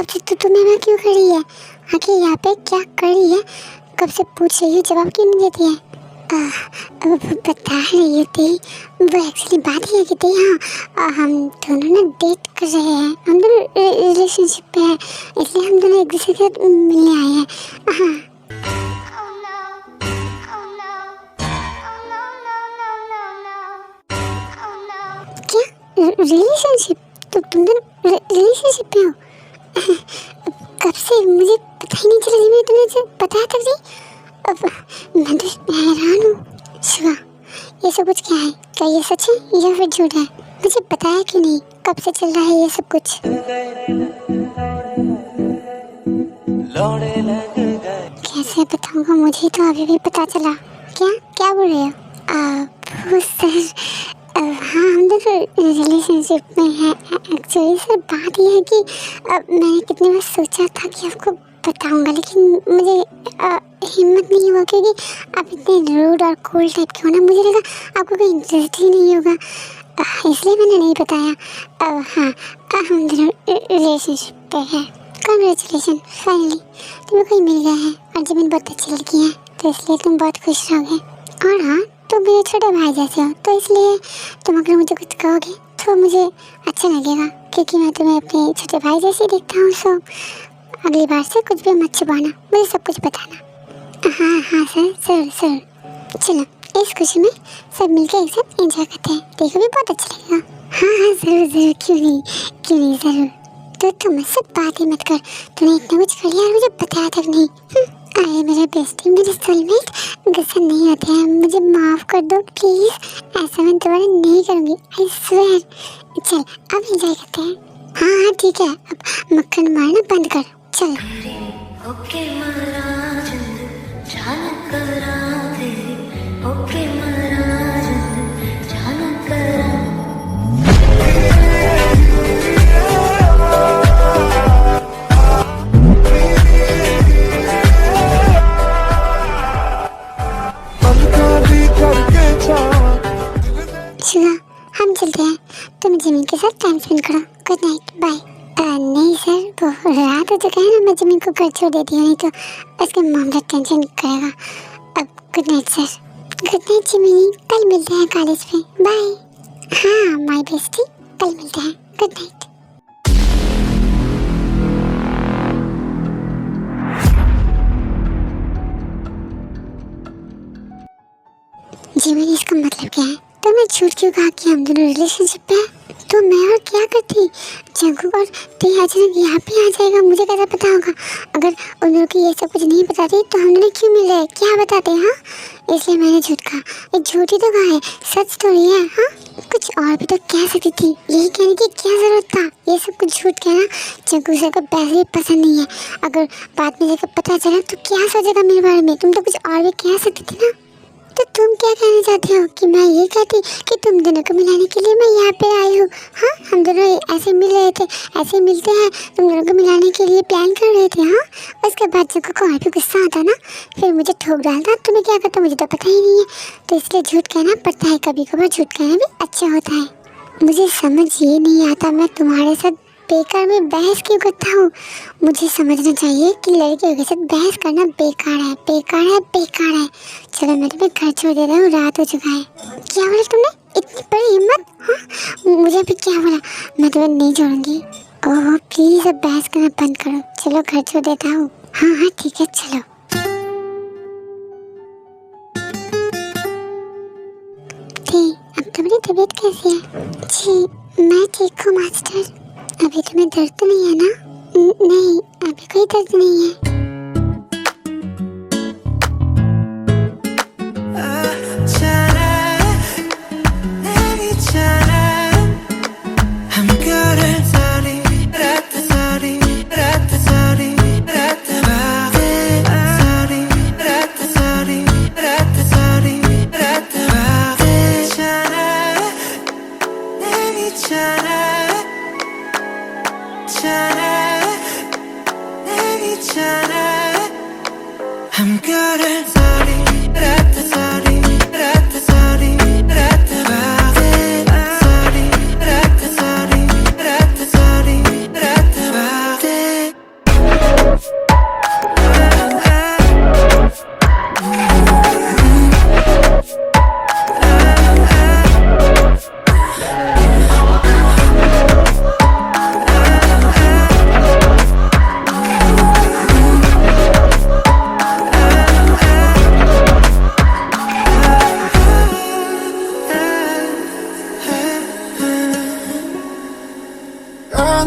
कब से तू तुम्हें क्यों खड़ी है? आखिर यहाँ पे क्या कर रही है? कब से पूछ रही है, जवाब क्यों नहीं देती है? बता रही थी वो एक्चुअली बात ये कि थी, हाँ हम दोनों ना डेट कर रहे हैं, हम दोनों रिलेशनशिप पे हैं, इसलिए हम दोनों एक दूसरे के साथ मिलने आए हैं। हाँ क्या रिलेशनशिप? तुम दोनों रिलेशनशिप पे हो? कब से? मुझे पता ही नहीं चला। मैं तुम्हें बताया था जी। अब मैं तो हैरान हूँ। शिवा, ये सब कुछ क्या है? क्या ये सच है या फिर झूठ है? मुझे बताया क्यों नहीं? कब से चल रहा है ये सब कुछ? कैसे बताऊंगा? मुझे तो अभी भी पता चला। क्या क्या बोल रहे हो? वो सर, हाँ हम दोनों रिलेशनशिप में हैं। एक्चुअली सर बात यह है कि मैंने कितनी बार सोचा था कि आपको बताऊंगा, लेकिन मुझे हिम्मत नहीं हुआ, क्योंकि आप इतने रूड और कूल टाइप के हो ना, मुझे लगा आपको कोई इंटरेस्ट ही नहीं होगा, इसलिए मैंने नहीं बताया। हाँ हम दोनों रिलेशनशिप पे हैं। कांग्रेचुलेशन, फाइनली तुम्हें कोई मिल गया है और ज़मीन बहुत अच्छी लगी है, तो इसलिए तुम बहुत खुश रहोगे। और हाँ, तुम मेरे छोटे भाई जैसे हो, तो इसलिए तुम अगर मुझे कुछ कहोगे तो मुझे अच्छा लगेगा, क्योंकि मैं तुम्हें अपने छोटे भाई जैसे देखता हूँ। सो अगली बार से कुछ भी मत छुपाना, मुझे सब कुछ बताना। हाँ हाँ सर, सर सर चलो इस खुशी में सब मिलकर एक साथ एंजॉय करते हैं, देखो भी बहुत अच्छा लगेगा। हाँ हाँ ज़रूर ज़रूर, क्यों नहीं ज़रूर। तो तुम मुझसे बात ही मत कर, तूने इतना कुछ कर लिया और मुझे बताया तक नहीं। अरे मेरे बेस्टी, मेरे सोलमेट, गुस्सा नहीं होते हैं, मुझे माफ़ कर दो प्लीज़, ऐसा मैं दोबारा नहीं करूँगी, आई स्वेयर। चल अब एंजॉय करते हैं। हाँ हाँ ठीक है, अब मक्खन मारना बंद कर, चल। ओके महाराज, जान करा दे, ओके महाराज, जान करा। शिवा, हम चलते हैं, तुम जमीन के साथ टाइम स्पेंड करो। Good night, bye. नहीं सर, वो रात हो चुका है ना, मैं जमीन को घर छोड़ देती हूँ, नहीं तो उसके मामला टेंशन करेगा। अब good night sir. Good night Gemini, कल मिलते हैं कॉलेज पे, बाय। हाँ माय बेस्टी, कल मिलते हैं, गुड नाइट। जिमिनी, इसका मतलब क्या है? तुमने झूठ क्यों कहा कि हम दोनों रिलेशनशिप पे हैं? तो मैं और क्या करती? जंगू और ते अचानक यहाँ पे आ जाएगा, मुझे कैसे पता होगा? अगर उन लोगों की ये सब कुछ नहीं बताती तो हम दोनों क्यों मिल रहे? क्या बताते? हाँ, इसलिए मैंने झूठ कहा। ये झूठ ही तो कहा है, सच तो नहीं है। हाँ, कुछ और भी तो कह सकती थी, यही कहने की क्या जरूरत था? ये सब कुछ झूठ कहना जंगू सर को पहले ही पसंद नहीं है। अगर बाद में जाकर पता चला तो क्या सोचेगा मेरे बारे में? तुम तो कुछ और भी कह सकती थी ना। तो तुम क्या कहना चाहते हो कि मैं ये कहती कि तुम दोनों को मिलाने के लिए मैं यहाँ पे आई हूँ? हाँ, हम दोनों ऐसे मिल रहे थे, ऐसे मिलते हैं, तुम दोनों को मिलाने के लिए प्लान कर रहे थे। हाँ, उसके बाद जब को और भी गुस्सा आता ना, फिर मुझे ठोक डालता, तुम्हें क्या करता मुझे तो पता ही नहीं है। तो इसलिए झूठ कहना पड़ता है, कभी कभार झूठ कहना भी अच्छा होता है। मुझे समझ ये नहीं आता मैं तुम्हारे साथ बेकार में बहस क्यों करता हूँ। मुझे समझना चाहिए कि लड़कियों के साथ बहस करना बेकार है, बेकार है, बेकार है। चलो मैं तुम्हें घर छोड़ दे रहा हूँ, रात हो चुका है। क्या बोला तुमने? इतनी बड़ी हिम्मत? हाँ, मुझे भी क्या बोला? मैं तुम्हें नहीं छोड़ूंगी। ओह प्लीज अब बहस करना बंद करो, चलो घर छोड़ देता हूँ। हाँ हाँ ठीक है चलो। अब तुम्हारी तबीयत कैसी है? जी मैं ठीक हूँ मास्टर। अभी तुम्हें दर्द तो नहीं है ना? नहीं, अभी कोई दर्द नहीं है। Chana,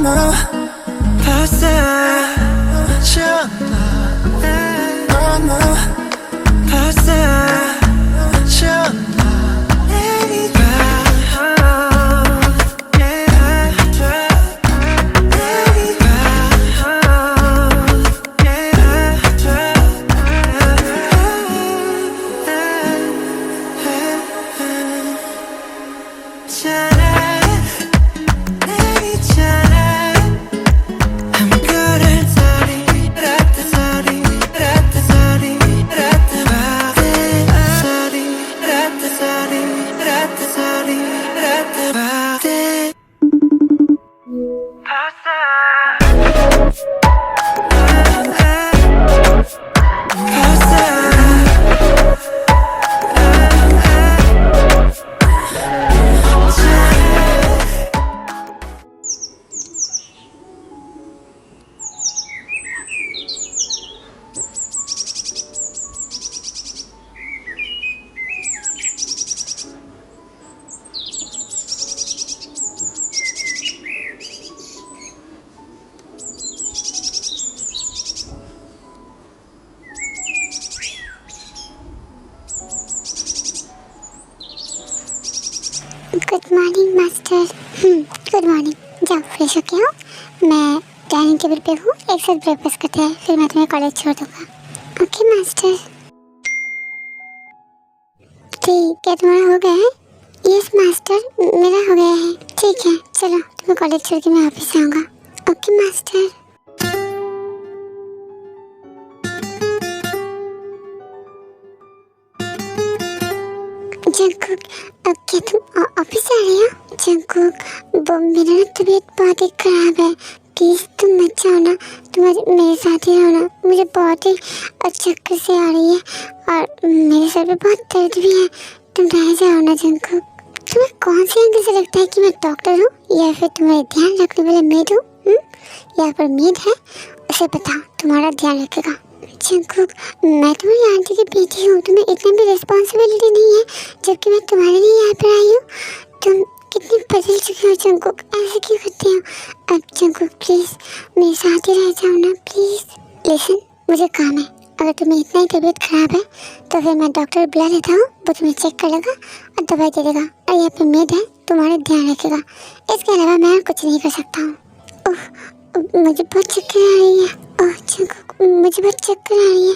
너무 발사잖아. 너무 발사잖아. Good morning master. Good morning. जाओ फ्रेश होके आओ, मैं डाइनिंग टेबल पे हूँ, एक साथ ब्रेकफास्ट करते हैं, फिर मैं तुम्हें कॉलेज छोड़ दूँगा। Okay master. ठीक, क्या तुम्हारा हो गया है? यस मास्टर, मेरा हो गया है। ठीक है, चलो तुम्हें कॉलेज छोड़ के मैं ऑफिस आऊँगा। Okay master. जंकुक, अब क्या तुम ऑफिस आ रही हो? जंकुक, वो मेरा ना तबीयत बहुत ही खराब है, प्लीज तुम मत जाओ ना, तुम मेरे साथ ही रहो ना, मुझे बहुत ही चक्कर से आ रही है और मेरे सर पे बहुत दर्द भी है, तुम रह जाओ ना जंकुक। तुम्हें कौन सी एंगल से लगता है कि मैं डॉक्टर हूँ या फिर तुम्हारे ध्यान रखने वाले मेड हूँ? यहाँ पर मेड है, उसे बताओ तुम्हारा ध्यान रखेगा। जंकुक, मैं तुम्हारी आंटी की बेटी हूँ, तुम्हें इतनी भी रिस्पॉन्सिबिलिटी नहीं है, जबकि मैं तुम्हारे लिए यहाँ पर आई हूँ। तुम कितनी बदल चुकी हो जंकुक, ऐसे क्यों करते हो? अब जंकुक प्लीज़ मेरे साथ ही रह जाओ ना प्लीज़। लिसन, मुझे काम है, अगर तुम्हें इतना ही तबीयत खराब है तो फिर मैं डॉक्टर बुला लेता हूँ, वो तुम्हें चेक कर लेगा और दवाई दे देगा, और यहाँ पे मेड है तुम्हारा ध्यान रखेगा। इसके अलावा मैं कुछ नहीं कर सकता हूँ। ओह, मुझे बहुत चक्कर आ रही है। ओह जंकुक, मुझे बहुत चक्कर आ रही है।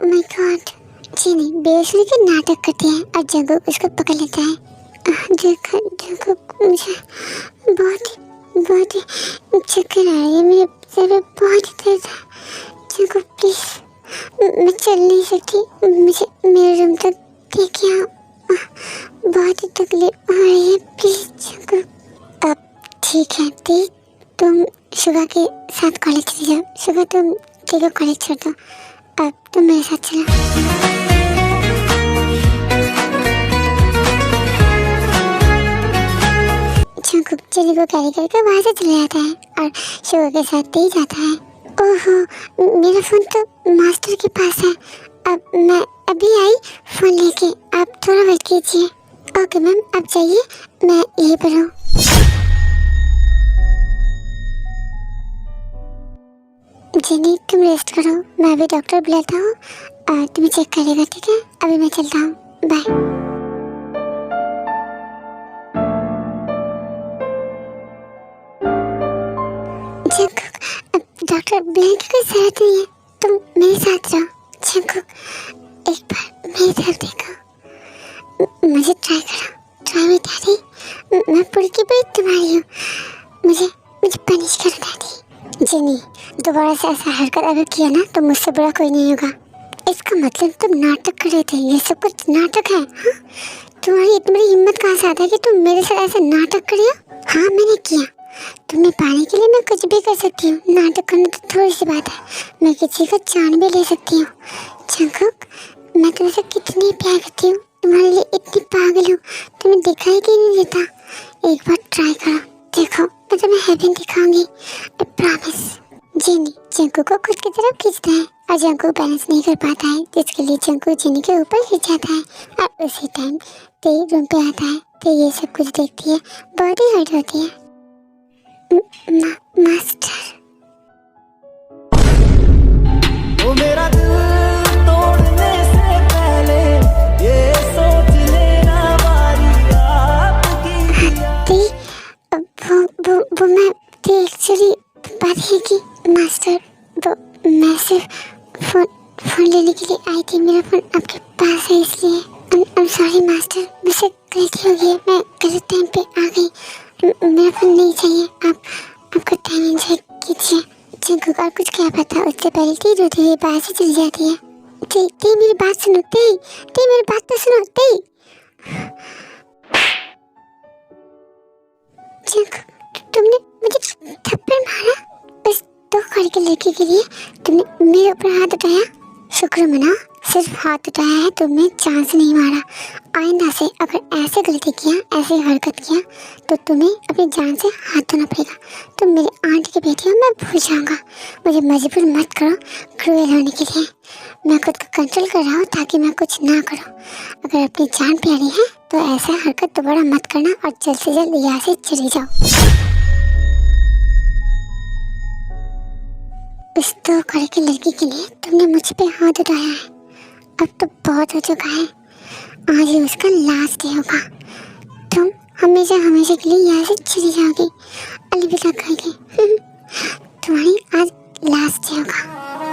My God. जी नहीं, बेहोशी के नाटक करते हैं और जंकुक उसको पकड़ लेता है। जंकुक, मुझे बहुत ही चक्कर आ रही है, मेरे सर में बहुत ही दर्द है। जंकुक प्लीज, मैं चल नहीं सकती, मुझे मेरे रूम तक लेके आओ, बहुत ही तकलीफ हो रही है, प्लीज जंकुक। अब ठीक है, ठीक, तुम शुगा के साथ कॉलेज चले जाओ। शुगा, तुम ठीक है कॉलेज छोड़ दो, अब तुम मेरे साथ चलो। जंकुक चेली को कैरी करके वहाँ से चले जाता है और शुगा के साथ दे जाता है। ओहो, मेरा फ़ोन तो मास्टर के पास है, अब मैं अभी आई फ़ोन लेके, आप थोड़ा वेट कीजिए। ओके मैम, आप जाइए, मैं यहीं पर हूँ। जेनी, तुम रेस्ट करो, मैं अभी डॉक्टर बुलाता हूँ और तुम्हें चेक करेगा, ठीक है? अभी मैं चलता हूँ, बाय। जंकुक, अब डॉक्टर बुलाने की कोई जरूरत नहीं है, तुम मेरे साथ रहो। जंकुक, एक बार मेरी तरफ देखो, मुझे ट्राई करो, ट्राई में डैडी, मैं पूरी की पूरी तुम्हारी हूँ, मुझे पनिश करो डैडी। जेनी, दोबारा से ऐसा हरकत अगर किया ना तो मुझसे बुरा कोई नहीं होगा। इसका मतलब तुम नाटक कर रहे थे, ये सब कुछ नाटक है? हाँ, तुम्हारी इतनी बड़ी हिम्मत कहाँ से आता है कि तुम मेरे साथ ऐसा नाटक कर रही हो? हाँ मैंने किया, तुम्हें पाने के लिए मैं कुछ भी कर सकती हूँ, नाटक करना तो थोड़ी सी बात है, मैं किसी का जान भी ले सकती हूँ। जंकुक, मैं तुमसे कितनी प्यार करती हूँ, तुम्हारे लिए इतनी पागल हूँ, तुम्हें दिखाई क्यों नहीं देता? एक बार ट्राई करो, देखो मैं तुम्हें हेवन दिखाऊंगी, आई प्रॉमिस। जेनी जंकुक को खुद की तरफ खींचता है और जंकुक बैलेंस नहीं कर पाता है, जिसके लिए जंकुक जेनी के ऊपर गिर जाता है और उसी टाइम ते रूम पे आता है तो ये सब कुछ देखती है, बहुत ही हर्ट होती है। मास्टर ओ मेरा दिल तोड़ने से पहले ये सोच लेना बारी आपकी। वो मैं एक्चुअली बात है कि मास्टर वो मैं सिर्फ फोन लेने के लिए आई थी। मेरा फोन आपके पास है इसलिए। I'm sorry मास्टर, मुझसे गलती हो गई, मैं गलत टाइम पे आ गई। मेरा फोन नहीं चाहिए। आपका टाइम एंजॉय कीजिए। जिनको और कुछ क्या पता, उससे पहले ती रोती हुई बाहर से चली जाती है। ती मेरी बात सुनो, ती मेरी बात तो सुनो। ती तुमने मुझे थप्पड़ मारा बस 2 कौड़ी के लड़के के लिए। तुमने मेरे ऊपर हाथ उठाया। शुक्र मनाओ, सिर्फ हाथ उठाया है, तुमने जान से नहीं मारा। आइंदा से अगर ऐसे गलती किया, ऐसे हरकत किया तो तुम्हें अपनी जान से हाथ धोना पड़ेगा। तुम मेरी आंटी की बेटी हो, मैं भूल जाऊंगा। मुझे मजबूर मत करो क्रूएल होने के लिए। मैं खुद को कंट्रोल कर रहा हूँ ताकि मैं कुछ ना करूँ। अगर अपनी जान प्यारी है तो ऐसा हरकत दोबारा मत करना और जल्द से जल्द यहाँ से चले जाओ। उस 2 कौड़ी की लड़की के लिए तुमने मुझ पे हाथ उठाया है। अब तो बहुत हो चुका है, आज ही उसका लास्ट डे होगा। तुम हमेशा हमेशा के लिए यहाँ से चली जाओगी, अलविदा करके। तुम्हारी आज लास्ट डे होगा।